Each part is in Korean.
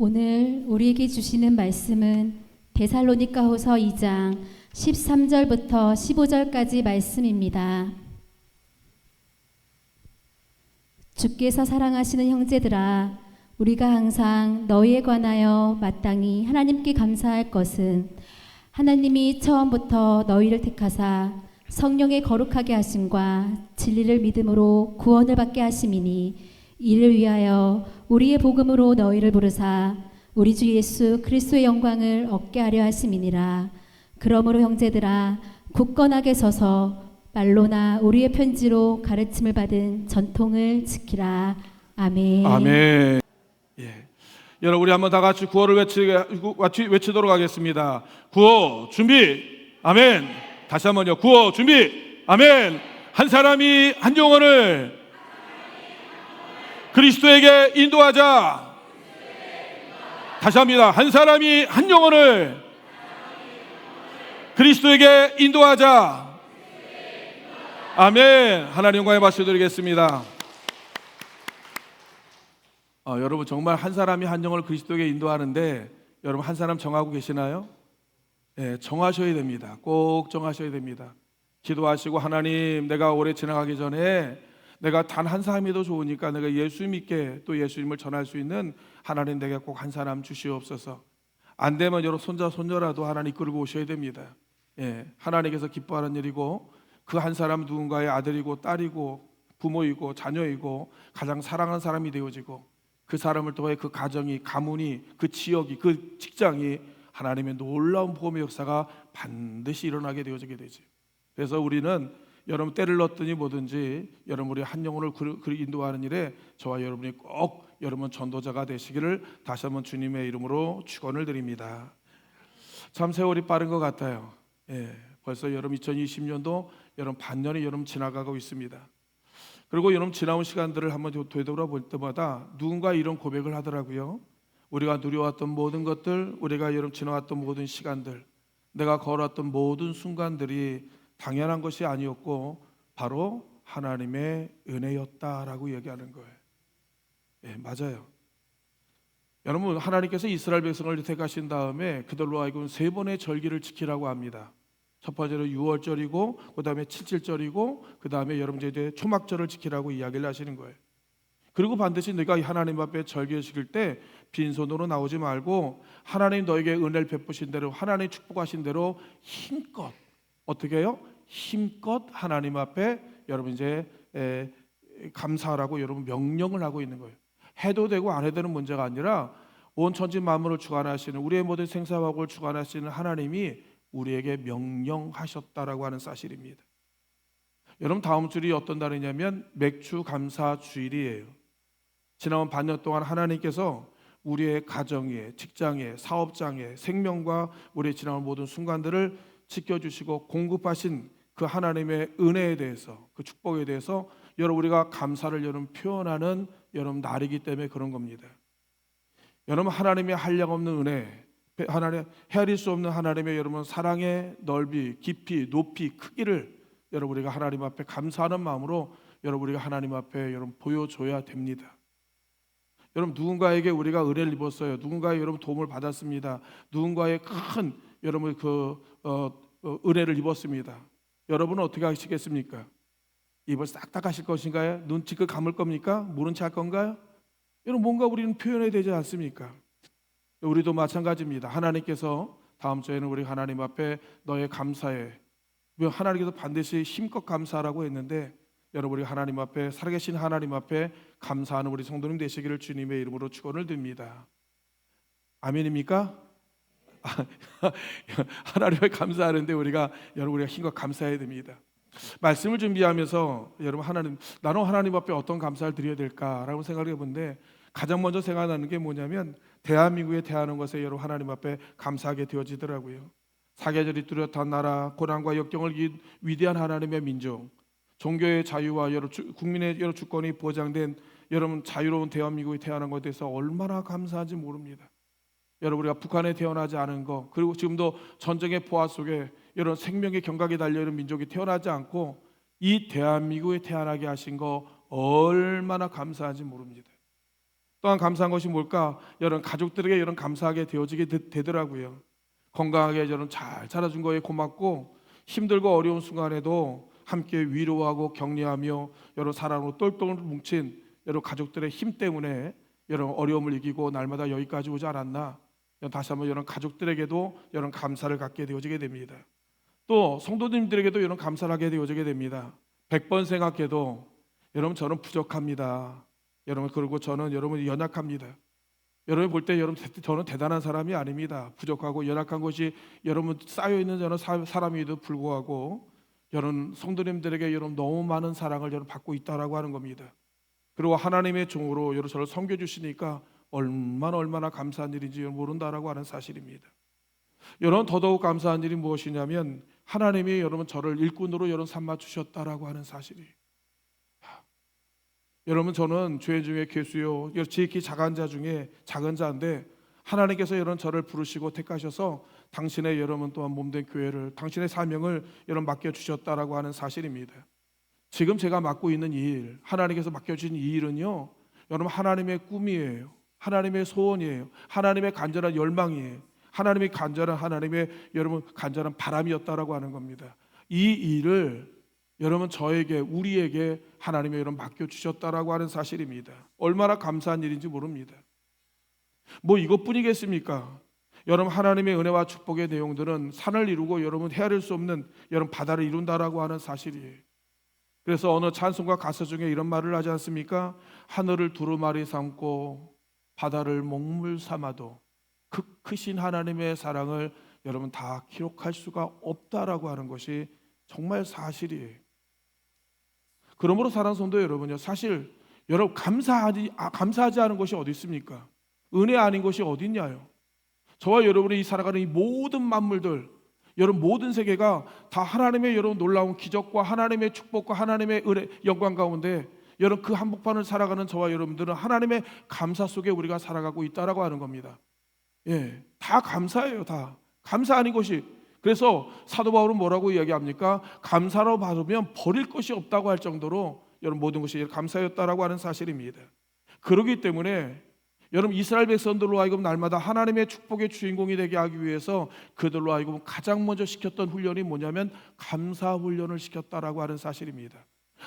오늘 우리에게 주시는 말씀은 데살로니가후서 2장 13절부터 15절까지 말씀입니다. 주께서 사랑하시는 형제들아, 우리가 항상 너희에 관하여 마땅히 하나님께 감사할 것은 하나님이 처음부터 너희를 택하사 성령의 거룩하게 하심과 진리를 믿음으로 구원을 받게 하심이니, 이를 위하여 우리의 복음으로 너희를 부르사 우리 주 예수 그리스도의 영광을 얻게 하려 하심이니라. 그러므로 형제들아, 굳건하게 서서 말로나 우리의 편지로 가르침을 받은 전통을 지키라. 아멘. 아멘. 예. 여러분, 우리 한번 다 같이 구호를 외치도록 하겠습니다. 구호 준비. 아멘. 다시 한번요. 구호 준비. 아멘. 한 사람이 한 영혼을 그리스도에게 인도하자. 다시 합니다. 한 사람이 한 영혼을 그리스도에게 인도하자. 아멘. 하나님 영광에 박수 드리겠습니다. 여러분, 정말 한 사람이 한 영혼을 그리스도에게 인도하는데 여러분, 한 사람 정하고 계시나요? 네, 정하셔야 됩니다. 꼭 정하셔야 됩니다. 기도하시고, 하나님, 내가 올해 지나가기 전에 내가 단 한 사람이도 좋으니까 내가 예수 믿게 또 예수님을 전할 수 있는 하나님, 내게 꼭 한 사람 주시옵소서. 안 되면 여러분, 손자 손녀라도 하나님 이끌고 오셔야 됩니다. 예, 하나님께서 기뻐하는 일이고, 그 한 사람 누군가의 아들이고 딸이고 부모이고 자녀이고 가장 사랑하는 사람이 되어지고, 그 사람을 통해 그 가정이, 가문이, 그 지역이, 그 직장이 하나님의 놀라운 복음의 역사가 반드시 일어나게 되어지게 되지. 그래서 우리는 여러분, 때를 넣었더니 뭐든지 여러분, 우리 한 영혼을 인도하는 일에 저와 여러분이 꼭 여러분 전도자가 되시기를 다시 한번 주님의 이름으로 축원을 드립니다. 참 세월이 빠른 것 같아요. 예, 벌써 여러분 2020년도 여러분 반년이 여러분 지나가고 있습니다. 그리고 여러분, 지나온 시간들을 한번 되돌아볼 때마다 누군가 이런 고백을 하더라고요. 우리가 누려왔던 모든 것들, 우리가 여러분 지나왔던 모든 시간들, 내가 걸어왔던 모든 순간들이 당연한 것이 아니었고 바로 하나님의 은혜였다라고 얘기하는 거예요. 예, 맞아요. 여러분, 하나님께서 이스라엘 백성을 택하신 다음에 그들로 하여금 세 번의 절기를 지키라고 합니다. 첫 번째로 유월절이고, 그 다음에 칠칠절이고, 그 다음에 여러분 이제 초막절을 지키라고 이야기를 하시는 거예요. 그리고 반드시 내가 하나님 앞에 절기를 지킬 때 빈손으로 나오지 말고, 하나님 너에게 은혜를 베푸신 대로, 하나님 축복하신 대로 힘껏, 어떻게 해요? 힘껏 하나님 앞에 여러분 이제 감사하라고 여러분 명령을 하고 있는 거예요. 해도 되고 안 해도 되는 문제가 아니라 온 천지 만물을 주관하시는, 우리의 모든 생사화국을 주관하시는 하나님이 우리에게 명령하셨다라고 하는 사실입니다. 여러분, 다음 주일이 어떤 날이냐면 맥주 감사 주일이에요. 지난 반년 동안 하나님께서 우리의 가정에, 직장에, 사업장에, 생명과 우리의 지나온 모든 순간들을 지켜주시고 공급하신 그 하나님의 은혜에 대해서, 그 축복에 대해서 여러분 우리가 감사를 여러분 표현하는 여러분 날이기 때문에 그런 겁니다. 여러분, 하나님의 한량없는 은혜, 하나님 헤아릴 수 없는 하나님의 여러분 사랑의 넓이, 깊이, 높이, 크기를 여러분 우리가 하나님 앞에 감사하는 마음으로 여러분 우리가 하나님 앞에 여러분 보여줘야 됩니다. 여러분, 누군가에게 우리가 은혜를 입었어요. 누군가의 여러분 도움을 받았습니다. 누군가의 큰 여러분 은혜를 입었습니다. 여러분은 어떻게 하시겠습니까? 입을 싹 닦으실 것인가요? 눈 지긋 감을 겁니까? 모른 체 할 건가요? 여러분, 뭔가 우리는 표현해야 되지 않습니까? 우리도 마찬가지입니다. 하나님께서 다음 주에는 우리 하나님 앞에 너의 감사해, 하나님께서 반드시 힘껏 감사하라고 했는데, 여러분 우리 하나님 앞에, 살아계신 하나님 앞에 감사하는 우리 성도님 되시기를 주님의 이름으로 축원을 드립니다. 아멘입니까? 하나님을 감사하는데 우리가 힘껏 감사해야 됩니다. 말씀을 준비하면서 여러분, 나는 하나님 앞에 어떤 감사를 드려야 될까라고 생각을 해본데, 가장 먼저 생각나는 게 뭐냐면 대한민국에 대하는 것에 여러분 하나님 앞에 감사하게 되어지더라고요. 사계절이 뚜렷한 나라, 고난과 역경을 이긴 위대한 하나님의 민족, 종교의 자유와 국민의 여러 주권이 보장된 여러분 자유로운 대한민국에 태어난 것에 대해서 얼마나 감사한지 모릅니다. 여러분, 우리가 북한에 태어나지 않은 것, 그리고 지금도 전쟁의 포화 속에 여러분 생명의 경각에 달려있는 민족이 태어나지 않고 이 대한민국에 태어나게 하신 거 얼마나 감사한지 모릅니다. 또한 감사한 것이 뭘까? 여러분 가족들에게 여러분 감사하게 되어지게 되더라고요. 건강하게 여러분 잘 자라준 거에 고맙고 힘들고 어려운 순간에도 함께 위로하고 격려하며 여러분 사랑으로 똘똘 뭉친 여러분 가족들의 힘 때문에 여러분 어려움을 이기고 날마다 여기까지 오지 않았나? 다시 한번 여러분 가족들에게도 여러분 감사를 갖게 되어지게 됩니다. 또 성도님들에게도 여러분 감사를 하게 되어지게 됩니다. 100번 생각해도 여러분 저는 부족합니다. 여러분 그리고 저는 여러분이 연약합니다. 여러분 볼 때 여러분 저는 대단한 사람이 아닙니다. 부족하고 연약한 것이 여러분 쌓여 있는 저는 사람에도 불구하고 여러분 성도님들에게 여러분 너무 많은 사랑을 여러분 받고 있다라고 하는 겁니다. 그리고 하나님의 종으로 여러분 저를 섬겨 주시니까 얼마나 감사한 일인지 모른다라고 하는 사실입니다. 여러분 더더욱 감사한 일이 무엇이냐면 하나님이 여러분 저를 일꾼으로 여러분 삼아 주셨다라고 하는 사실이. 여러분 저는 죄 중에 괴수요 지극히 작은 자 중에 작은 자인데 하나님께서 여러분 저를 부르시고 택하셔서 당신의 여러분 또한 몸된 교회를 당신의 사명을 여러분 맡겨 주셨다라고 하는 사실입니다. 지금 제가 맡고 있는 이 일, 하나님께서 맡겨 주신 이 일은요, 여러분 하나님의 꿈이에요. 하나님의 소원이에요. 하나님의 간절한 열망이에요. 하나님의 여러분 간절한 바람이었다라고 하는 겁니다. 이 일을 여러분 저에게 우리에게 하나님이 여러분 맡겨 주셨다라고 하는 사실입니다. 얼마나 감사한 일인지 모릅니다. 뭐 이것뿐이겠습니까? 여러분 하나님의 은혜와 축복의 내용들은 산을 이루고 여러분 헤아릴 수 없는 여러분 바다를 이룬다라고 하는 사실이에요. 그래서 어느 찬송가 가사 중에 이런 말을 하지 않습니까? 하늘을 두루마리 삼고 바다를 먹물 삼아도 그 크신 하나님의 사랑을 여러분 다 기록할 수가 없다라고 하는 것이 정말 사실이에요. 그러므로 사랑하는 성도 여러분요, 사실 여러분 감사하지 않은 것이 어디 있습니까? 은혜 아닌 것이 어디 있냐요? 저와 여러분이 이 살아가는 이 모든 만물들, 여러분 모든 세계가 다 하나님의 여러분 놀라운 기적과 하나님의 축복과 하나님의 은혜 영광 가운데 여러분 그 한복판을 살아가는 저와 여러분들은 하나님의 감사 속에 우리가 살아가고 있다라고 하는 겁니다. 예, 다 감사해요. 다 감사 아닌 것이. 그래서 사도 바울은 뭐라고 이야기합니까? 감사로 받으면 버릴 것이 없다고 할 정도로 여러분 모든 것이 감사였다라고 하는 사실입니다. 그렇기 때문에 여러분 이스라엘 백성들로 하여금 날마다 하나님의 축복의 주인공이 되게 하기 위해서 그들로 하여금 가장 먼저 시켰던 훈련이 뭐냐면 감사 훈련을 시켰다라고 하는 사실입니다.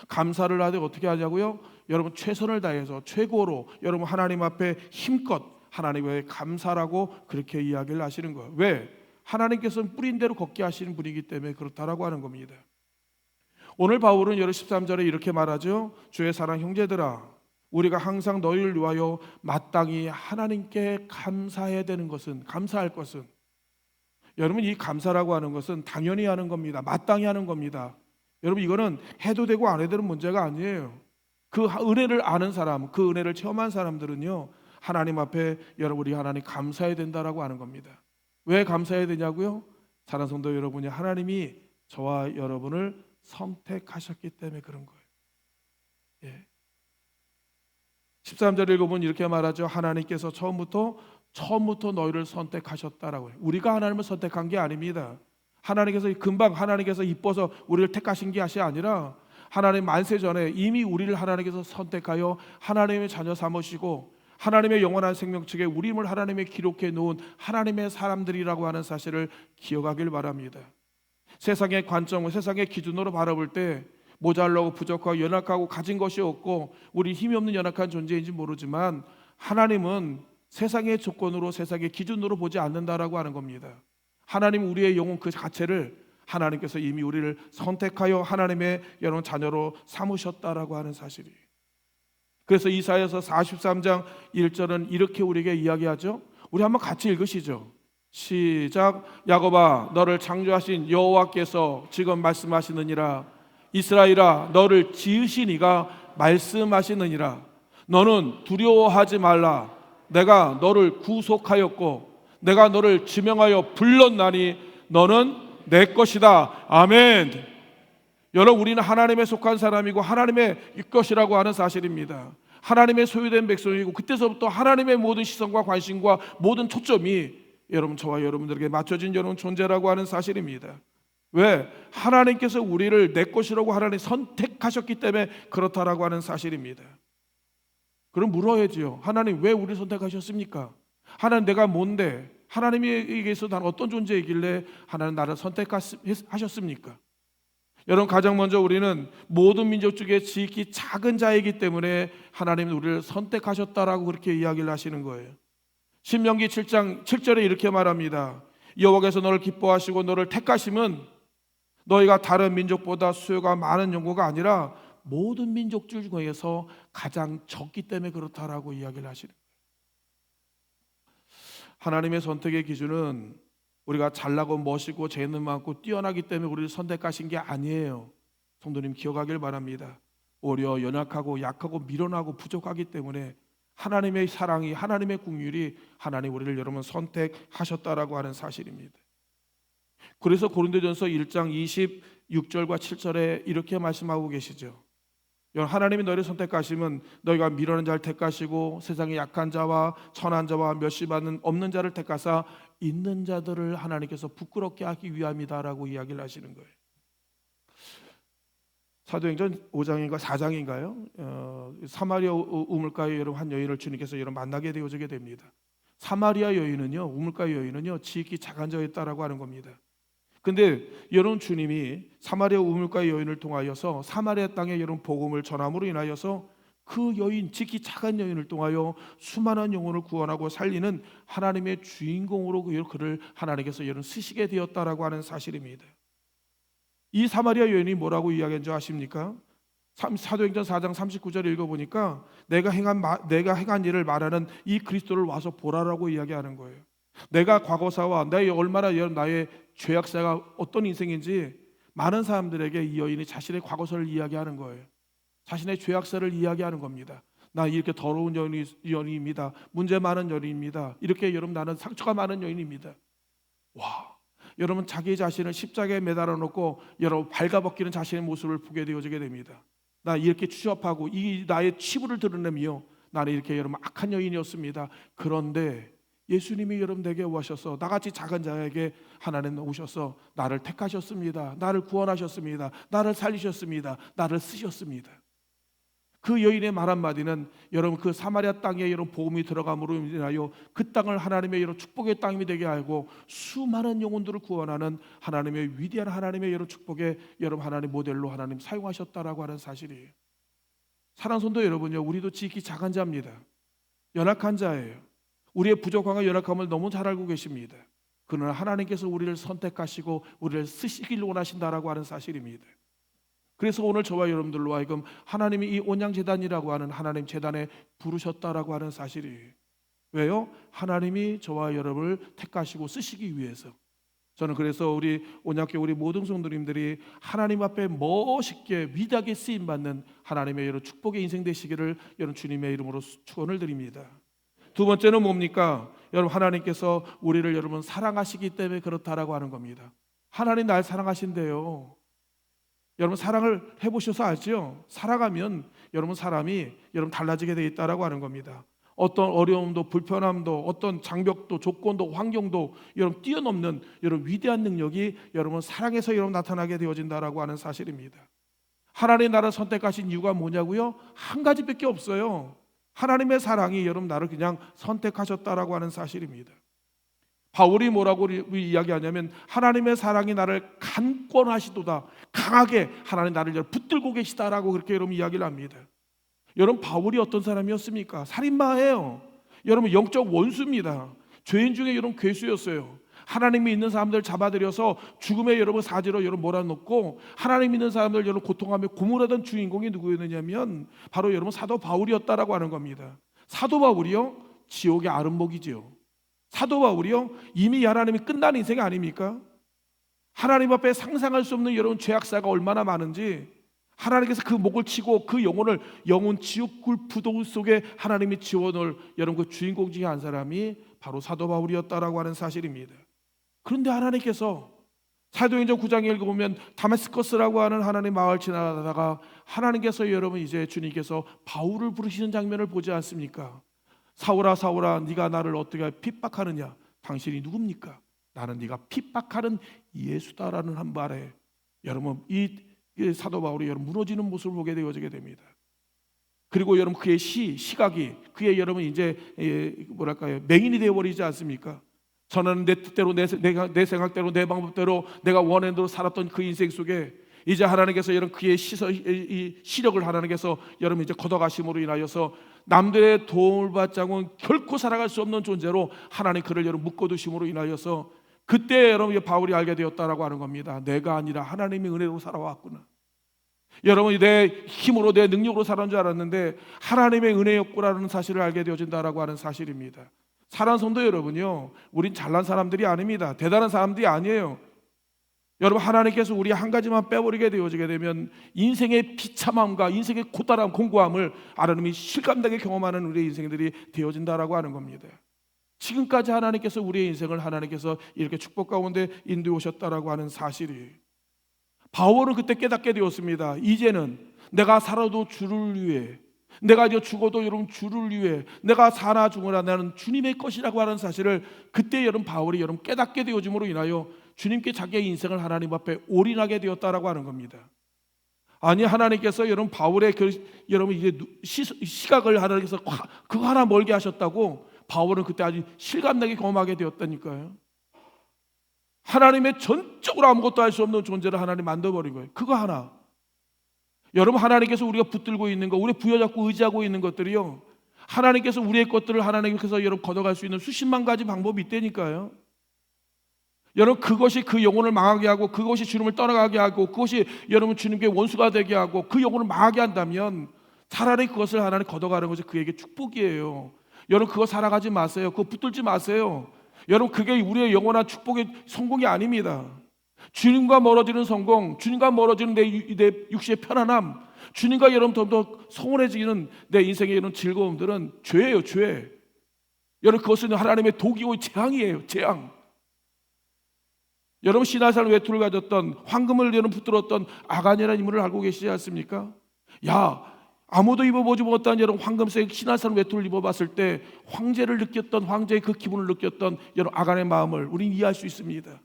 감사를 하되 어떻게 하냐고요? 여러분 최선을 다해서 최고로 여러분 하나님 앞에 힘껏 하나님의 감사라고 그렇게 이야기를 하시는 거예요. 왜? 하나님께서는 뿌린 대로 걷게 하시는 분이기 때문에 그렇다라고 하는 겁니다. 오늘 바울은 여러 13절에 이렇게 말하죠. 주의 사랑 형제들아, 우리가 항상 너희를 위하여 마땅히 하나님께 감사해야 되는 것은, 감사할 것은, 여러분 이 감사라고 하는 것은 당연히 하는 겁니다. 마땅히 하는 겁니다. 여러분 이거는 해도 되고 안 해도 되는 문제가 아니에요. 그 은혜를 아는 사람, 그 은혜를 체험한 사람들은요, 하나님 앞에 여러분 우리 하나님 감사해야 된다라고 하는 겁니다. 왜 감사해야 되냐고요? 사랑하는 성도 여러분이 하나님이 저와 여러분을 선택하셨기 때문에 그런 거예요. 예. 13절 읽어보면 이렇게 말하죠. 하나님께서 처음부터 너희를 선택하셨다라고 해요. 우리가 하나님을 선택한 게 아닙니다. 하나님께서 이뻐서 우리를 택하신 것이 아니라 하나님 만세 전에 이미 우리를 하나님께서 선택하여 하나님의 자녀 삼으시고 하나님의 영원한 생명책에 우리를 하나님의 기록해 놓은 하나님의 사람들이라고 하는 사실을 기억하길 바랍니다. 세상의 관점을 세상의 기준으로 바라볼 때 모자라고 부족하고 연약하고 가진 것이 없고 우리 힘이 없는 연약한 존재인지 모르지만 하나님은 세상의 조건으로 세상의 기준으로 보지 않는다라고 하는 겁니다. 하나님 우리의 영혼 그 자체를 하나님께서 이미 우리를 선택하여 하나님의 여러분 자녀로 삼으셨다라고 하는 사실이에요. 그래서 이사야서 43장 1절은 이렇게 우리에게 이야기하죠. 우리 한번 같이 읽으시죠. 시작. 야곱아 너를 창조하신 여호와께서 지금 말씀하시느니라. 이스라엘아 너를 지으신 이가 말씀하시느니라. 너는 두려워하지 말라. 내가 너를 구속하였고 내가 너를 지명하여 불렀나니 너는 내 것이다. 아멘. 여러분 우리는 하나님에 속한 사람이고 하나님의 것이라고 하는 사실입니다. 하나님의 소유된 백성이고 그때서부터 하나님의 모든 시선과 관심과 모든 초점이 여러분 저와 여러분들에게 맞춰진 여러분 존재라고 하는 사실입니다. 왜? 하나님께서 우리를 내 것이라고 하나님 선택하셨기 때문에 그렇다라고 하는 사실입니다. 그럼 물어야지요. 하나님 왜 우리를 선택하셨습니까? 하나님 내가 뭔데? 하나님에게서 나는 어떤 존재이길래 하나님 나를 선택하셨습니까? 여러분 가장 먼저 우리는 모든 민족 중에 지극히 작은 자이기 때문에 하나님은 우리를 선택하셨다라고 그렇게 이야기를 하시는 거예요. 신명기 7장 7절에 이렇게 말합니다. 여호와께서 너를 기뻐하시고 너를 택하심은 너희가 다른 민족보다 수요가 많은 연고가 아니라 모든 민족 중에서 가장 적기 때문에 그렇다라고 이야기를 하시는 거예요. 하나님의 선택의 기준은 우리가 잘나고 멋있고 재능 많고 뛰어나기 때문에 우리를 선택하신 게 아니에요. 성도님 기억하길 바랍니다. 오히려 연약하고 약하고 미련하고 부족하기 때문에 하나님의 사랑이, 하나님의 긍휼이 하나님 우리를 여러분 선택하셨다라고 하는 사실입니다. 그래서 고린도전서 1장 26절과 7절에 이렇게 말씀하고 계시죠. 하나님이 너희를 선택하시면 너희가 미련한 자를 택하시고 세상의 약한 자와 천한 자와 멸시받는 없는 자를 택하사 있는 자들을 하나님께서 부끄럽게 하기 위함이다라고 이야기를 하시는 거예요. 사도행전 5장인가 4장인가요? 사마리아 우물가에 여러분 한 여인을 주님께서 여러분 만나게 되어지게 됩니다. 사마리아 여인은요, 우물가 여인은요 지극히 작은 자였다라고 하는 겁니다. 근데 여러분 주님이 사마리아 우물가의 여인을 통하여서 사마리아 땅에 여러분 복음을 전함으로 인하여서 그 여인, 지극히 작은 여인을 통하여 수많은 영혼을 구원하고 살리는 하나님의 주인공으로 그를 하나님께서 여러분 쓰시게 되었다라고 하는 사실입니다. 이 사마리아 여인이 뭐라고 이야기한 줄 아십니까? 사도행전 4장 39절을 읽어보니까 내가 행한 일을 말하는 이 그리스도를 와서 보라라고 이야기하는 거예요. 내가 과거사와 나의 죄악사가 어떤 인생인지 많은 사람들에게 이 여인이 자신의 과거사를 이야기하는 거예요. 자신의 죄악사를 이야기하는 겁니다. 나 이렇게 더러운 여인입니다. 문제 많은 여인입니다. 이렇게 여러분 나는 상처가 많은 여인입니다. 와, 여러분 자기 자신을 십자가에 매달아 놓고 여러분 발가벗기는 자신의 모습을 보게 되어지게 됩니다. 나 이렇게 추잡하고 이 나의 치부를 드러내며 나는 이렇게 여러분 악한 여인이었습니다. 그런데 예수님이 여러분에게 오셔서 나같이 작은 자에게 하나님 오셔서 나를 택하셨습니다. 나를 구원하셨습니다. 나를 살리셨습니다. 나를 쓰셨습니다. 그 여인의 말 한마디는 여러분 그 사마리아 땅에 여러분 복음이 들어감으로 인하여 그 땅을 하나님의 여러분 축복의 땅이 되게 하고 수많은 영혼들을 구원하는 하나님의 위대한 하나님의 여러분 축복의 여러분 하나님 모델로 하나님 사용하셨다라고 하는 사실이에요. 사랑하는 성도 여러분요, 우리도 지극히 작은 자입니다. 연약한 자예요. 우리의 부족함과 연약함을 너무 잘 알고 계십니다. 그러나 하나님께서 우리를 선택하시고 우리를 쓰시길 원하신다라고 하는 사실입니다. 그래서 오늘 저와 여러분들로 하여금 하나님이 이 온양재단이라고 하는 하나님 재단에 부르셨다라고 하는 사실이에요. 왜요? 하나님이 저와 여러분을 택하시고 쓰시기 위해서. 저는 그래서 우리 온양교회 우리 모든 성도님들이 하나님 앞에 멋있게 위대하게 쓰임받는 하나님의 여러 축복의 인생 되시기를 여러분 주님의 이름으로 축원을 드립니다. 두 번째는 뭡니까? 여러분 하나님께서 우리를 여러분 사랑하시기 때문에 그렇다라고 하는 겁니다. 하나님 날 사랑하신대요. 여러분 사랑을 해보셔서 알죠? 사랑하면 여러분 사람이 여러분 달라지게 돼 있다라고 하는 겁니다. 어떤 어려움도 불편함도 어떤 장벽도 조건도 환경도 여러분 뛰어넘는 여러분 위대한 능력이 여러분 사랑에서 여러분 나타나게 되어진다라고 하는 사실입니다. 하나님 나를 선택하신 이유가 뭐냐고요? 한 가지밖에 없어요. 하나님의 사랑이 여러분 나를 그냥 선택하셨다라고 하는 사실입니다. 바울이 뭐라고 이야기하냐면 하나님의 사랑이 나를 강권하시도다. 강하게 하나님 나를 붙들고 계시다라고 그렇게 여러분 이야기를 합니다. 여러분 바울이 어떤 사람이었습니까? 살인마예요. 여러분 영적 원수입니다. 죄인 중에 여러분 괴수였어요. 하나님이 있는 사람들 잡아들여서 죽음의 여러분 사지로 여러분 몰아넣고 하나님 있는 사람들 여러분 고통하며 고물하던 주인공이 누구였느냐면 바로 여러분 사도 바울이었다라고 하는 겁니다. 사도 바울이요 지옥의 아름목이지요. 사도 바울이요 이미 하나님이 끝난 인생 아닙니까? 하나님 앞에 상상할 수 없는 여러분 죄악사가 얼마나 많은지 하나님께서 그 목을 치고 그 영혼 지옥굴 부도 속에 하나님이 지원을 여러분 그 주인공 중에 한 사람이 바로 사도 바울이었다라고 하는 사실입니다. 그런데 하나님께서 사도행전 9장에 읽어보면 다메스커스라고 하는 하나님 마을 지나다가 하나님께서 여러분 이제 주님께서 바울을 부르시는 장면을 보지 않습니까? 사울아 사울아 네가 나를 어떻게 핍박하느냐? 당신이 누굽니까? 나는 네가 핍박하는 예수다라는 한 말에 여러분 이 사도 바울이 여러분 무너지는 모습을 보게 되어지게 됩니다. 그리고 여러분 그의 시각이 그의 여러분 이제 맹인이 되어버리지 않습니까? 저는 내 뜻대로 내 생각대로 내 방법대로 내가 원하는 대로 살았던 그 인생 속에 이제 하나님께서 여러분 그의 시력을 하나님께서 여러분 이제 걷어가심으로 인하여서 남들의 도움을 받지 않고 결코 살아갈 수 없는 존재로 하나님 그를 여러분 묶어두심으로 인하여서 그때 여러분 바울이 알게 되었다라고 하는 겁니다. 내가 아니라 하나님의 은혜로 살아왔구나. 여러분이 내 힘으로 내 능력으로 살아온 줄 알았는데 하나님의 은혜였구나라는 사실을 알게 되어진다라고 하는 사실입니다. 사랑하는 성도 여러분요, 우린 잘난 사람들이 아닙니다. 대단한 사람들이 아니에요. 여러분 하나님께서 우리 한 가지만 빼버리게 되어지게 되면 인생의 비참함과 인생의 고달함, 공고함을 하나님이 실감나게 경험하는 우리의 인생들이 되어진다라고 하는 겁니다. 지금까지 하나님께서 우리의 인생을 하나님께서 이렇게 축복 가운데 인도해 오셨다라고 하는 사실이 바울은 그때 깨닫게 되었습니다. 이제는 내가 살아도 주를 위해, 내가 이제 죽어도 여러분 주를 위해, 내가 사나 죽으나 나는 주님의 것이라고 하는 사실을 그때 여러분 바울이 여러분 깨닫게 되어짐으로 인하여 주님께 자기의 인생을 하나님 앞에 올인하게 되었다라고 하는 겁니다. 아니 하나님께서 여러분 바울의 여러분 이제 시각을 하나님께서 그거 하나 멀게 하셨다고 바울은 그때 아주 실감나게 경험하게 되었다니까요. 하나님의 전적으로 아무것도 할 수 없는 존재를 하나님 만들어버린 거예요. 그거 하나. 여러분 하나님께서 우리가 붙들고 있는 거, 우리 부여잡고 의지하고 있는 것들이요, 하나님께서 우리의 것들을 하나님께서 여러분 걷어갈 수 있는 수십만 가지 방법이 있다니까요. 여러분 그것이 그 영혼을 망하게 하고 그것이 주님을 떠나가게 하고 그것이 여러분 주님께 원수가 되게 하고 그 영혼을 망하게 한다면 차라리 그것을 하나님 걷어가는 것이 그에게 축복이에요. 여러분 그거 살아가지 마세요. 그거 붙들지 마세요. 여러분 그게 우리의 영원한 축복의 성공이 아닙니다. 주님과 멀어지는 성공, 주님과 멀어지는 내 육신의 편안함, 주님과 여러분 더 소원해지는 내 인생의 이런 즐거움들은 죄예요, 죄. 여러분 그것은 하나님의 독이고 재앙이에요, 재앙. 여러분 신하살 외투를 가졌던 황금을 여러분 붙들었던 아간이라는 인물을 알고 계시지 않습니까? 야, 아무도 입어보지 못한 여러분 황금색 신하살 외투를 입어봤을 때 황제를 느꼈던 황제의 그 기분을 느꼈던 여러분 아간의 마음을 우리는 이해할 수 있습니다.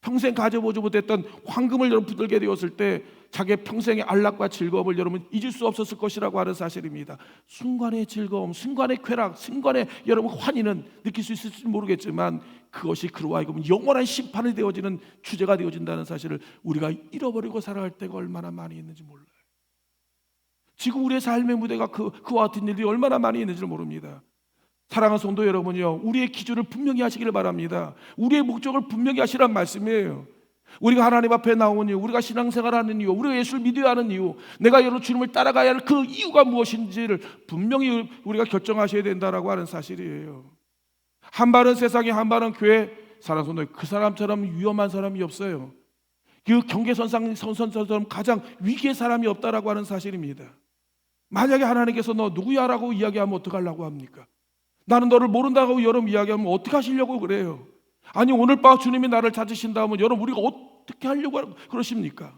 평생 가져보지 못했던 황금을 여러분 붙들게 되었을 때 자기의 평생의 안락과 즐거움을 여러분 잊을 수 없었을 것이라고 하는 사실입니다. 순간의 즐거움, 순간의 쾌락, 순간의 여러분 환희는 느낄 수 있을지 모르겠지만 그것이 그로 하여금 영원한 심판이 되어지는 주제가 되어진다는 사실을 우리가 잃어버리고 살아갈 때가 얼마나 많이 있는지 몰라요. 지금 우리의 삶의 무대가 그와 같은 일이 얼마나 많이 있는지 모릅니다. 사랑하는 성도 여러분이요, 우리의 기준을 분명히 하시기를 바랍니다. 우리의 목적을 분명히 하시란 말씀이에요. 우리가 하나님 앞에 나온 이유, 우리가 신앙생활하는 이유, 우리가 예수를 믿어야 하는 이유, 내가 여러분 주님을 따라가야 할 그 이유가 무엇인지를 분명히 우리가 결정하셔야 된다라고 하는 사실이에요. 한 발은 세상에 한 발은 교회. 사랑하는 성도, 그 사람처럼 위험한 사람이 없어요. 그 경계선처럼 가장 위기의 사람이 없다라고 하는 사실입니다. 만약에 하나님께서 너 누구야라고 이야기하면 어떡하려고 합니까? 나는 너를 모른다고 여러분 이야기하면 어떻게 하시려고 그래요? 아니 오늘 밤 주님이 나를 찾으신다 하면 여러분 우리가 어떻게 하려고 그러십니까?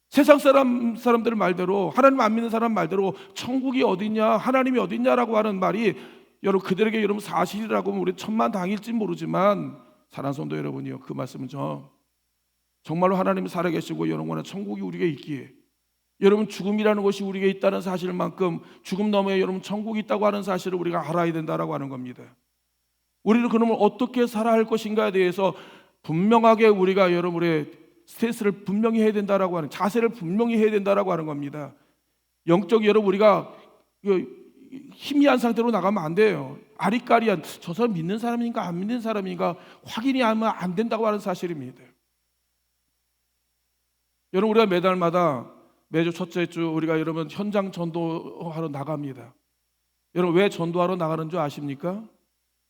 세상 사람들 말대로, 하나님 안 믿는 사람 말대로 천국이 어디냐, 하나님이 어디냐라고 하는 말이 여러분 그들에게 여러분 사실이라고 하면 우리 천만다행일지 모르지만 사랑하는 성도 여러분이요, 그 말씀은 정말로 하나님이 살아계시고 영원한 천국이 우리에게 있기에 여러분 죽음이라는 것이 우리에게 있다는 사실만큼 죽음 너머에 여러분 천국이 있다고 하는 사실을 우리가 알아야 된다라고 하는 겁니다. 우리는 그러면 어떻게 살아야 할 것인가에 대해서 분명하게 우리가 여러분의 스탠스를 분명히 해야 된다라고 하는, 자세를 분명히 해야 된다라고 하는 겁니다. 영적 여러분 우리가 희미한 상태로 나가면 안 돼요. 아리까리한 저 사람 믿는 사람인가 안 믿는 사람인가 확인이 하면 안 된다고 하는 사실입니다. 여러분 우리가 매달마다 매주 첫째 주 우리가 여러분 현장 전도하러 나갑니다. 여러분 왜 전도하러 나가는 줄 아십니까?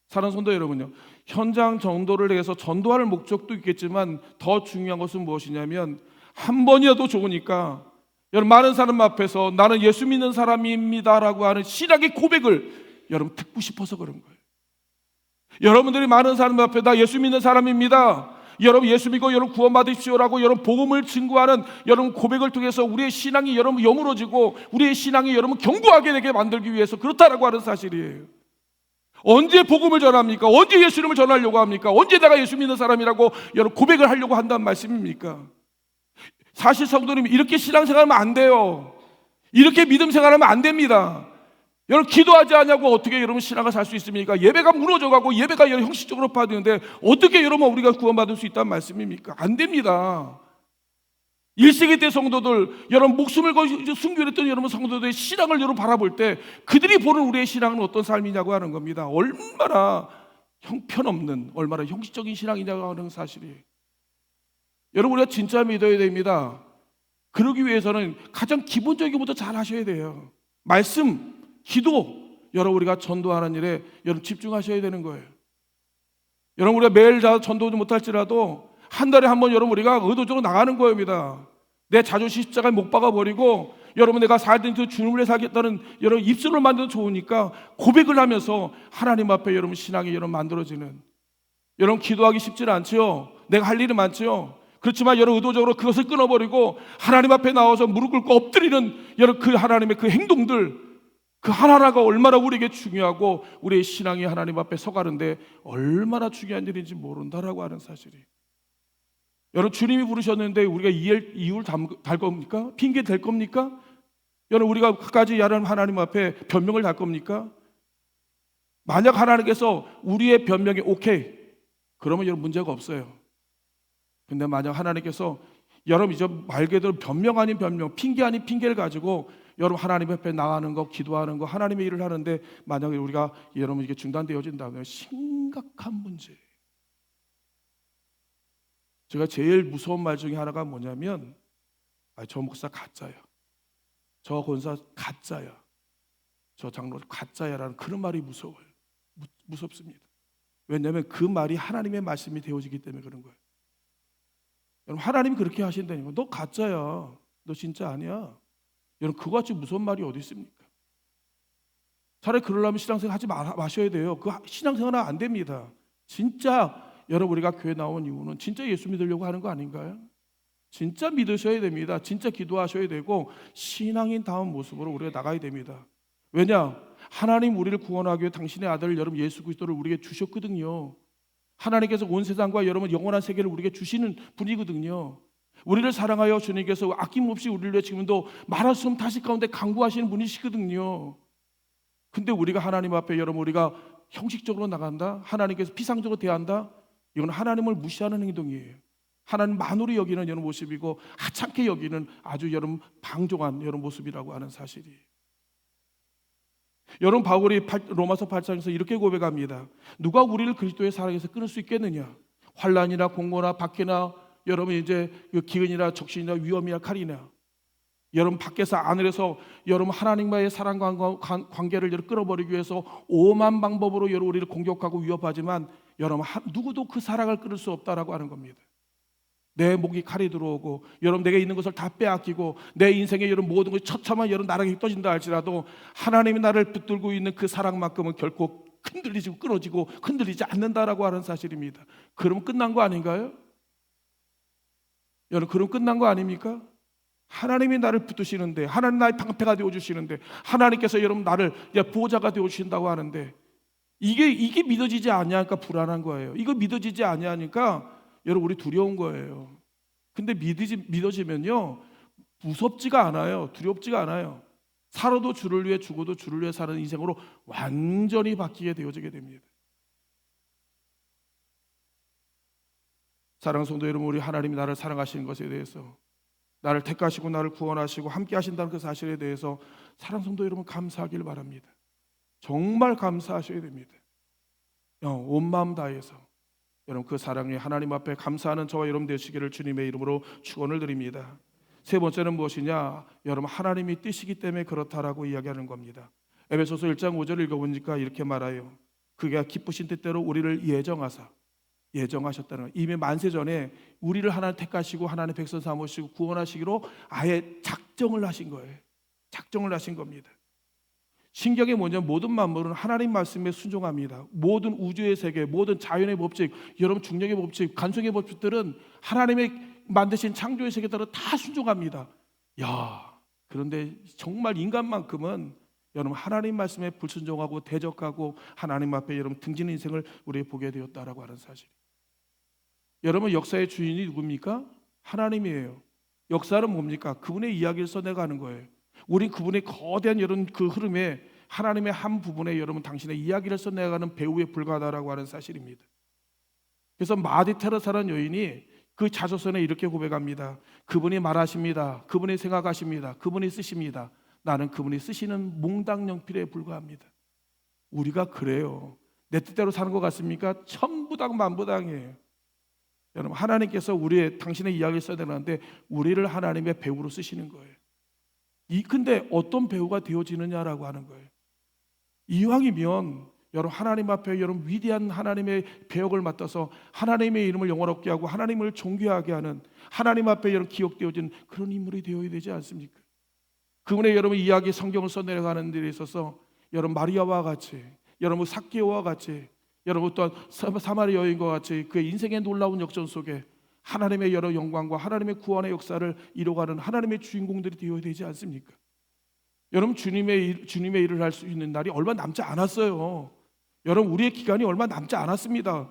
사랑하는 성도 여러분요, 현장 전도를 위해서 전도할 목적도 있겠지만 더 중요한 것은 무엇이냐면 한 번이라도 좋으니까 여러분 많은 사람 앞에서 나는 예수 믿는 사람입니다라고 하는 신앙의 고백을 여러분 듣고 싶어서 그런 거예요. 여러분들이 많은 사람 앞에 나 예수 믿는 사람입니다, 여러분 예수 믿고 여러분 구원받으십시오라고 여러분 복음을 증거하는 여러분 고백을 통해서 우리의 신앙이 여러분 여물어지고 우리의 신앙이 여러분 견고하게 되게 만들기 위해서 그렇다라고 하는 사실이에요. 언제 복음을 전합니까? 언제 예수님을 전하려고 합니까? 언제 내가 예수 믿는 사람이라고 여러분 고백을 하려고 한다는 말씀입니까? 사실 성도님 이렇게 신앙생활하면 안 돼요. 이렇게 믿음 생활하면 안 됩니다. 여러분, 기도하지 않냐고 어떻게 여러분 신앙을 살 수 있습니까? 예배가 무너져가고 예배가 여러분 형식적으로 받는데 어떻게 여러분 우리가 구원받을 수 있다는 말씀입니까? 안 됩니다. 1세기 때 성도들, 여러분 목숨을 걸고 순교했던 여러분 성도들의 신앙을 여러분 바라볼 때 그들이 보는 우리의 신앙은 어떤 삶이냐고 하는 겁니다. 얼마나 형편없는, 얼마나 형식적인 신앙이냐고 하는 사실이에요. 여러분, 우리가 진짜 믿어야 됩니다. 그러기 위해서는 가장 기본적인 것부터 잘 하셔야 돼요. 말씀, 기도, 여러분 우리가 전도하는 일에 여러분 집중하셔야 되는 거예요. 여러분, 우리가 매일 다 전도도 못할지라도 한 달에 한 번 여러분 우리가 의도적으로 나가는 겁니다. 내 자존심 십자가에 못 박아버리고 여러분 내가 살던 그 주님을 살겠다는 여러분 입술을 만들어도 좋으니까 고백을 하면서 하나님 앞에 여러분 신앙이 여러분 만들어지는, 여러분 기도하기 쉽지는 않죠. 내가 할 일이 많죠. 그렇지만 여러분 의도적으로 그것을 끊어버리고 하나님 앞에 나와서 무릎 꿇고 엎드리는 여러분 그 하나님의 그 행동들, 그 하나하나가 얼마나 우리에게 중요하고 우리의 신앙이 하나님 앞에 서가는데 얼마나 중요한 일인지 모른다라고 하는 사실이. 여러분, 주님이 부르셨는데 우리가 이유를 달 겁니까? 핑계 댈 겁니까? 여러분, 우리가 끝까지 하나님 앞에 변명을 달 겁니까? 만약 하나님께서 우리의 변명이 오케이, 그러면 여러분 문제가 없어요. 근데 만약 하나님께서 여러분 이제 말 그대로 변명 아닌 변명, 핑계 아닌 핑계를 가지고 여러분 하나님 앞에 나가는 거, 기도하는 거, 하나님의 일을 하는데 만약에 우리가 여러분 이게 중단되어진다면 심각한 문제. 제가 제일 무서운 말 중에 하나가 뭐냐면 저 목사 가짜야, 저 권사 가짜야, 저 장로 가짜야라는 그런 말이 무서워요. 무섭습니다. 왜냐하면 그 말이 하나님의 말씀이 되어지기 때문에 그런 거예요. 여러분, 하나님이 그렇게 하신다니까. 너 가짜야, 너 진짜 아니야. 여러분, 그거같이 무서운 말이 어디 있습니까? 차라리 그러려면 신앙생활 하지 마셔야 돼요. 그 신앙생활은 안 됩니다. 진짜 여러분 우리가 교회 나온 이유는 진짜 예수 믿으려고 하는 거 아닌가요? 진짜 믿으셔야 됩니다. 진짜 기도하셔야 되고 신앙인 다운 모습으로 우리가 나가야 됩니다. 왜냐? 하나님 우리를 구원하기 위해 당신의 아들 여러분 예수 그리스도를 우리에게 주셨거든요. 하나님께서 온 세상과 여러분 영원한 세계를 우리에게 주시는 분이거든요. 우리를 사랑하여 주님께서 아낌없이 우리를 위해 지금도 말할 수 없는 다시 가운데 강구하시는 분이시거든요. 근데 우리가 하나님 앞에 여러분 우리가 형식적으로 나간다, 하나님께서 피상적으로 대한다, 이건 하나님을 무시하는 행동이에요. 하나님만으로 여기는 여러분 모습이고 하찮게 여기는 아주 여러분 방종한 여러분 모습이라고 하는 사실이에요. 여러분, 바울이 로마서 8장에서 이렇게 고백합니다. 누가 우리를 그리스도의 사랑에서 끊을 수 있겠느냐? 환난이나 공고나 박해나 여러분 이제 기근이나 적신이나 위험이나 칼이나, 여러분 밖에서 안으로서 여러분 하나님과의 사랑 관계를 여러분 끊어버리기 위해서 오만 방법으로 여러분 우리를 공격하고 위협하지만 여러분 누구도 그 사랑을 끊을 수 없다라고 하는 겁니다. 내 목이 칼이 들어오고 여러분 내게 있는 것을 다 빼앗기고 내 인생의 여러분 모든 것이 처참한 여러분 나락에 떠진다 할지라도 하나님이 나를 붙들고 있는 그 사랑만큼은 결코 흔들리지 끊어지고 흔들리지 않는다라고 하는 사실입니다. 그러면 끝난 거 아닌가요? 여러분, 그럼 끝난 거 아닙니까? 하나님이 나를 붙드시는데, 하나님 나의 방패가 되어주시는데, 하나님께서 여러분 나를 보호자가 되어주신다고 하는데 이게 믿어지지 않냐니까 불안한 거예요. 이거 믿어지지 않냐니까 여러분 우리 두려운 거예요. 근데 믿어지면요 무섭지가 않아요. 두렵지가 않아요. 살아도 주를 위해 죽어도 주를 위해 사는 인생으로 완전히 바뀌게 되어지게 됩니다. 사랑하는 성도 여러분, 우리 하나님이 나를 사랑하시는 것에 대해서, 나를 택하시고 나를 구원하시고 함께 하신다는 그 사실에 대해서 사랑하는 성도 여러분 감사하길 바랍니다. 정말 감사하셔야 됩니다. 온 마음 다해서 여러분 그 사랑에 하나님 앞에 감사하는 저와 여러분 되시기를 주님의 이름으로 축원을 드립니다. 세 번째는 무엇이냐? 여러분 하나님이 뜻이기 때문에 그렇다라고 이야기하는 겁니다. 에베소서 1장 5절 읽어보니까 이렇게 말해요. 그가 기쁘신 뜻대로 우리를 예정하셨다는 거예요. 이미 만세 전에 우리를 하나님 택하시고 하나님 백성 삼으시고 구원하시기로 아예 작정을 하신 거예요. 작정을 하신 겁니다. 신경이 뭐냐면 모든 만물은 하나님 말씀에 순종합니다. 모든 우주의 세계, 모든 자연의 법칙, 여러분 중력의 법칙, 간성의 법칙들은 하나님의 만드신 창조의 세계에 따라 다 순종합니다. 그런데 정말 인간만큼은 여러분 하나님 말씀에 불순종하고 대적하고 하나님 앞에 여러분 등지는 인생을 우리 보게 되었다라고 하는 사실. 여러분 역사의 주인이 누굽니까? 하나님이에요. 역사는 뭡니까? 그분의 이야기를 써내가는 거예요. 우린 그분의 거대한 이런 그 흐름에 하나님의 한 부분에 여러분 당신의 이야기를 써내가는 배우에 불과하다라고 하는 사실입니다. 그래서 마디 테레사라는 여인이 그 자서전에 이렇게 고백합니다. 그분이 말하십니다. 그분이 생각하십니다. 그분이 쓰십니다. 나는 그분이 쓰시는 몽당연필에 불과합니다. 우리가 그래요. 내 뜻대로 사는 것 같습니까? 천부당 만부당이에요. 여러분, 하나님께서 당신의 이야기를 써야 되는데 우리를 하나님의 배우로 쓰시는 거예요. 근데 어떤 배우가 되어지느냐라고 하는 거예요. 이왕이면 여러분, 하나님 앞에 여러분 위대한 하나님의 배역을 맡아서 하나님의 이름을 영원롭게 하고 하나님을 존귀하게 하는, 하나님 앞에 여러분 기억되어진 그런 인물이 되어야 되지 않습니까? 그분의 여러분 이야기 성경을 써내려가는 데 있어서 여러분 마리아와 같이, 여러분 삭개오와 같이, 여러분 또한 사마리아 여인과 같이 그의 인생의 놀라운 역전 속에 하나님의 여러 영광과 하나님의 구원의 역사를 이뤄가는 하나님의 주인공들이 되어야 되지 않습니까? 여러분, 주님의 일을 할 수 있는 날이 얼마 남지 않았어요. 여러분, 우리의 기간이 얼마 남지 않았습니다.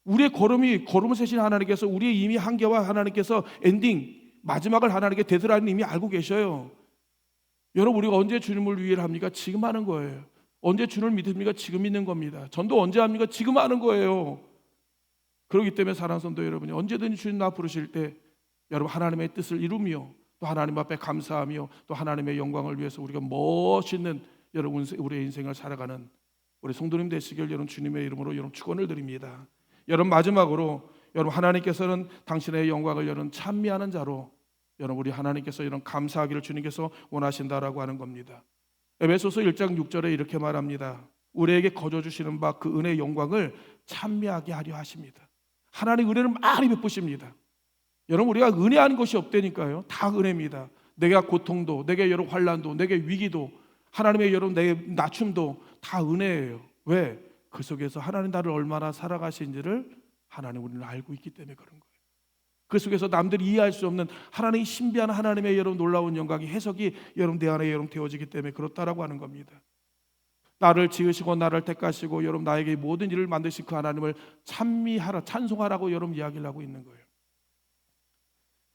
우리의 걸음을 세신 하나님께서 우리의 이미 한계와 하나님께서 엔딩 마지막을 하나님께 데드라인을 이미 알고 계셔요. 여러분, 우리가 언제 주님을 위해 합니까? 지금 하는 거예요. 언제 주님을 믿습니까? 지금 믿는 겁니다. 전도 언제 합니까? 지금 하는 거예요. 그렇기 때문에 사랑하는 성도 여러분이 언제든지 주님 나 부르실 때 여러분 하나님의 뜻을 이루며 또 하나님 앞에 감사하며 또 하나님의 영광을 위해서 우리가 멋있는 여러분 우리의 인생을 살아가는 우리 성도님 되시길 여러분 주님의 이름으로 여러분 축원을 드립니다. 여러분, 마지막으로 여러분 하나님께서는 당신의 영광을 여러분 찬미하는 자로 여러분 우리 하나님께서 이런 감사하기를 주님께서 원하신다라고 하는 겁니다. 에베소서 1장 6절에 이렇게 말합니다. 우리에게 거저 주시는 바 그 은혜의 영광을 찬미하게 하려 하십니다. 하나님 은혜를 많이 베푸십니다. 여러분, 우리가 은혜하는 것이 없다니까요. 다 은혜입니다. 내가 고통도, 내게 여러 환난도, 내게 위기도, 하나님의 여러분 내 낮춤도 다 은혜예요. 왜? 그 속에서 하나님 나를 얼마나 살아가신지를 하나님 우리는 알고 있기 때문에 그런 거예요. 그 속에서 남들이 이해할 수 없는 하나님의 신비한 하나님의 여러분 놀라운 영광이 해석이 여러분 내 안에 여러분 되어지기 때문에 그렇다라고 하는 겁니다. 나를 지으시고 나를 택하시고 여러분 나에게 모든 일을 만드신 그 하나님을 찬미하라, 찬송하라고 여러분 이야기를 하고 있는 거예요.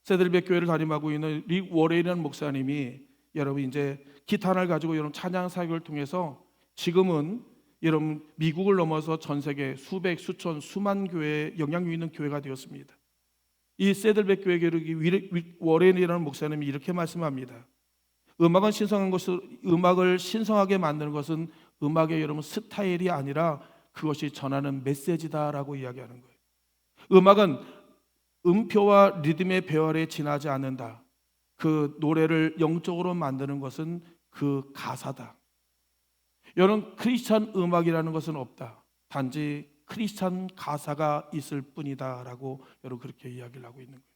세들백 교회를 담임하고 있는 릭 워렌이라는 목사님이 여러분 이제 기타 하나를 가지고 여러분 찬양 사역을 통해서 지금은 여러분 미국을 넘어서 전 세계 수백, 수천, 수만 교회에 영향력 있는 교회가 되었습니다. 이 세들백 교회 릭 워렌이라는 목사님이 이렇게 말씀합니다. 음악을 신성하게 만드는 것은 음악의 여러분 스타일이 아니라 그것이 전하는 메시지다라고 이야기하는 거예요. 음악은 음표와 리듬의 배열에 지나지 않는다. 그 노래를 영적으로 만드는 것은 그 가사다. 여러분, 크리스찬 음악이라는 것은 없다. 단지 크리스찬 가사가 있을 뿐이다라고 여러분 그렇게 이야기를 하고 있는 거예요.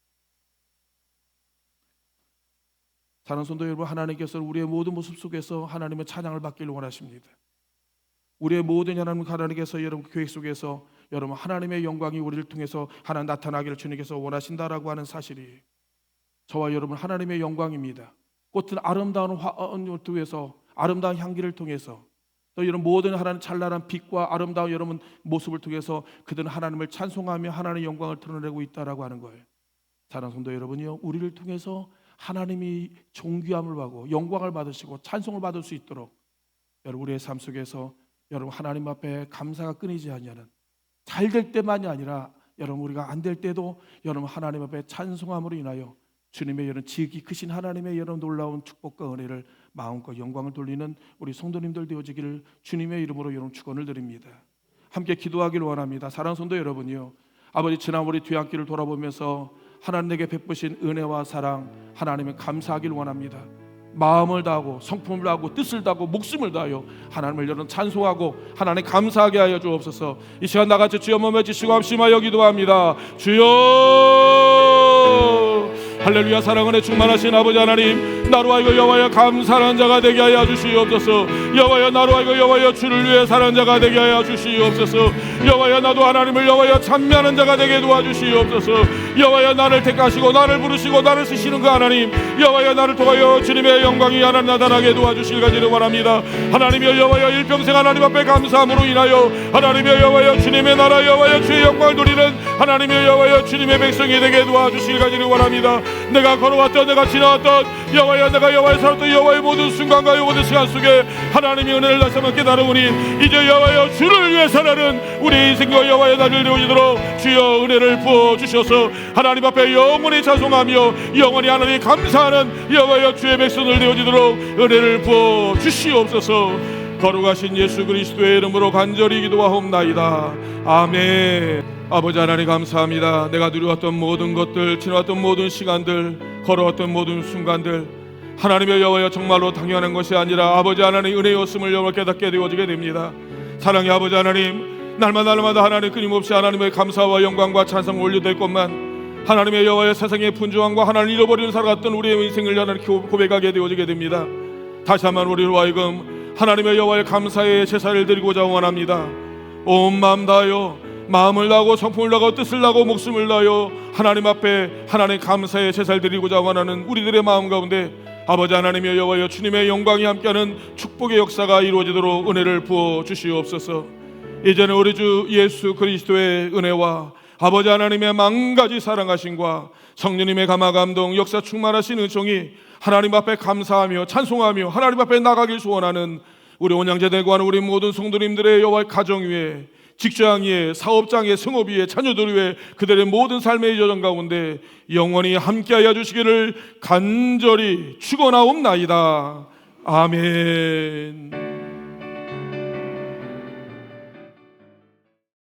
사랑하는 성도 여러분, 하나님께서는 우리의 모든 모습 속에서 하나님의 찬양을 받기를 원하십니다. 우리의 모든 하나님께서 여러분 계획 속에서 여러분 하나님의 영광이 우리를 통해서 하나 나타나기를 주님께서 원하신다라고 하는 사실이 저와 여러분 하나님의 영광입니다. 꽃은 아름다운 화원을 통해서 아름다운 향기를 통해서 또 이런 모든 하나님 찬란한 빛과 아름다운 여러분 모습을 통해서 그들은 하나님을 찬송하며 하나님의 영광을 드러내고 있다라고 하는 거예요. 사랑하는 성도 여러분이요, 우리를 통해서 하나님이 존귀함을 받고 영광을 받으시고 찬송을 받을 수 있도록 여러분 우리의 삶 속에서 여러분 하나님 앞에 감사가 끊이지 않냐는 잘 될 때만이 아니라 여러분 우리가 안 될 때도 여러분 하나님 앞에 찬송함으로 인하여 주님의 여러분 지극히 크신 하나님의 여러분 놀라운 축복과 은혜를 마음껏 영광을 돌리는 우리 성도님들 되어지기를 주님의 이름으로 여러분 축원을 드립니다. 함께 기도하기를 원합니다. 사랑하는 성도 여러분이요, 아버지 지난 우리 뒤안길을 돌아보면서 하나님 내게 베푸신 은혜와 사랑 하나님을 감사하기를 원합니다. 마음을 다하고 성품을 다하고 뜻을 다하고 목숨을 다하여 하나님을 여러분 찬송하고 하나님 감사하게 하여 주옵소서. 이 시간 나같이 주여 몸에 지시고 합심하여 기도합니다. 주여 할렐루야. 사랑 은혜 충만하신 아버지 하나님, 나로 하여금 여호와여 감사하는 자가 되게 하여 주시옵소서. 여호와여 나로 하여금 여호와여 주를 위해 사는 자가 되게 하여 주시옵소서. 여호와여 나도 하나님을 여호와여 찬미하는 자가 되게 도와주시옵소서. 여호와여 나를 택하시고 나를 부르시고 나를 쓰시는 그 하나님, 여호와여 나를 통하여 주님의 영광이 하나님 나타나게 도와주실 가지를 원합니다. 하나님이여 여호와여 일평생 하나님 앞에 감사함으로 인하여 하나님이여 여호와여 주님의 나라 여호와여 주의 영광을 누리는 하나님이여 여호와여 주님의 백성이 되게 도와주실 가지를 원합니다. 내가 걸어왔던 내가 지나왔던 여호와여 내가 여호와의 살았던 여호와의 모든 순간과 모든 시간 속에 하나님의 은혜를 다시 한번 깨달으니 이제 여호와여 주를 위해 살아는 우리 인생과 여호와의 날을 이루어지도록 주여 은혜를 부어주셔서 하나님 앞에 영원히 찬송하며 영원히 하나님 감사하는 여호와여 주의 백성을 되어지도록 은혜를 부어주시옵소서. 거룩하신 예수 그리스도의 이름으로 간절히 기도하옵나이다. 아멘. 아버지 하나님 감사합니다. 내가 누려왔던 모든 것들, 지나왔던 모든 시간들, 걸어왔던 모든 순간들 하나님의 여호와여 정말로 당연한 것이 아니라 아버지 하나님 은혜였음을 여호와 깨닫게 되어지게 됩니다. 사랑의 아버지 하나님, 날마다 하나님 끊임없이 하나님의 감사와 영광과 찬송을 올려될 것만 하나님의 여호와의 세상의 분주함과 하나님을 잃어버리는 살아갔던 우리의 인생을 하나님 고백하게 되어지게 됩니다. 다시 한번 우리로 하여금 하나님의 여호와의 감사의 제사를 드리고자 원합니다. 온 마음 다하여 마음을 다하고 성품을 다하고 뜻을 다하고 목숨을 다하여 하나님 앞에 하나님 감사의 제사를 드리고자 원하는 우리들의 마음 가운데 아버지 하나님의 여호와여 주님의 영광이 함께하는 축복의 역사가 이루어지도록 은혜를 부어 주시옵소서. 이제는 우리 주 예수 그리스도의 은혜와 아버지 하나님의 만가지 사랑하심과 성령님의 감화 감동 역사 충만하신 은총이 하나님 앞에 감사하며 찬송하며 하나님 앞에 나가길 소원하는 우리 온양제대관 우리 모든 성도님들의 여호와의 가정 위에 직장 위에 사업장 위에 성업 위에 자녀들 위에 그들의 모든 삶의 여정 가운데 영원히 함께하여 주시기를 간절히 축원하옵나이다. 아멘.